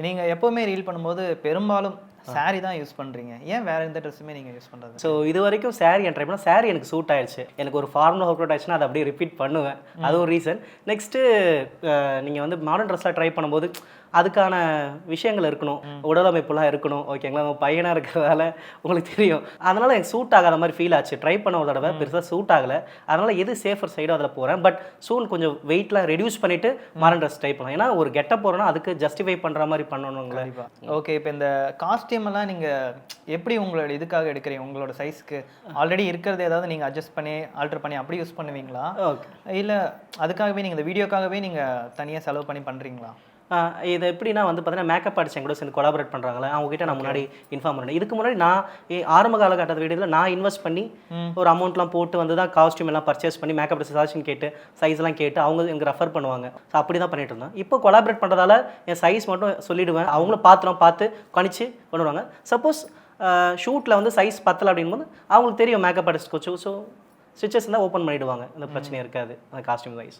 நீங்க எப்பவுமே ரீல் பண்ணும்போது பெரும்பாலும் சாரி தான் யூஸ் பண்றீங்க. ஏன் வேற எந்த ட்ரெஸ்ஸுமே நீங்க யூஸ் பண்றது? ஸோ இது வரைக்கும் சாரி ட்ரை பண்ணால் சாரி எனக்கு சூட் ஆயிடுச்சு. எனக்கு ஒரு ஃபார்மலாக ஒர்க் அவுட் ஆயிடுச்சுன்னா அதை அப்படியே ரிப்பீட் பண்ணுவேன். அது ஒரு ரீசன். நெக்ஸ்ட்டு நீங்கள் வந்து மாடர்ன் ட்ரெஸ்ஸாக ட்ரை பண்ணும்போது அதுக்கான விஷயங்கள் இருக்கணும், உடலமைப்புலாம் இருக்கணும். ஓகேங்களா, நம்ம பையனாக இருக்கிறதால உங்களுக்கு தெரியும். அதனால் எனக்கு சூட் ஆகாத மாதிரி ஃபீல் ஆச்சு. ட்ரை பண்ண ஒரு தடவை பெருசாக சூட் ஆகலை. அதனால் எது சேஃபர் சைடோ அதில் போகிறேன். பட் சூன் கொஞ்சம் வெயிட்லாம் ரெடியூஸ் பண்ணிவிட்டு மாடர்ன் ட்ரெஸ் ட்ரை பண்ணலாம். ஏன்னா ஒரு கெட்ட போகிறோன்னா அதுக்கு ஜஸ்டிஃபை பண்ணுற மாதிரி பண்ணணுங்களே. ஓகே, இப்போ இந்த காஸ்டியூம் எல்லாம் நீங்கள் எப்படி உங்களோட இதுக்காக எடுக்கிறீங்க? உங்களோட சைஸ்க்கு ஆல்ரெடி இருக்கிறது ஏதாவது நீங்கள் அட்ஜஸ்ட் பண்ணி ஆல்டர் பண்ணி அப்படி யூஸ் பண்ணுவீங்களா? ஓகே, இல்லை அதுக்காகவே நீங்கள் இந்த வீடியோக்காகவே நீங்கள் தனியாக செலவு பண்ணி பண்ணுறீங்களா? இது எப்படின்னா வந்து பார்த்தீங்கன்னா மேக்கப் ஆர்டிஸ்ட் கூட சேர்ந்து கொலாபரேட் பண்ணுறாங்களே, அவங்ககிட்ட நான் முன்னாடி இன்ஃபார்ம் பண்ணேன். இதுக்கு முன்னாடி நான் ஆரம்ப காலகட்டத்து வீடியோவில் நான் இன்வெஸ்ட் பண்ணி ஒரு அமௌண்ட்லாம் போட்டு வந்து தான் காஸ்ட்யூம் எல்லாம் பர்ச்சேஸ் பண்ணி மேக்கப் சஜஷன் கேட்டு சைஸ்லாம் கேட்டு அவங்க எனக்கு ரெஃபர் பண்ணுவாங்க. ஸோ அப்படி தான் பண்ணிட்டு இருந்தேன். இப்போ கொலாபரேட் பண்ணுறதால என் சைஸ் மட்டும் சொல்லிவிடுவேன். அவங்களும் பார்த்து கணிச்சு பண்ணுவாங்க. சப்போஸ் ஷூட்டில் வந்து சைஸ் பத்தலை அப்படிங்கும்போது அவங்களுக்கு தெரியும் makeup artist coach. So stitches தான் ஓப்பன் பண்ணிவிடுவாங்க. இந்த பிரச்சனை இருக்காது அந்த காஸ்ட்யூம் வைஸ்.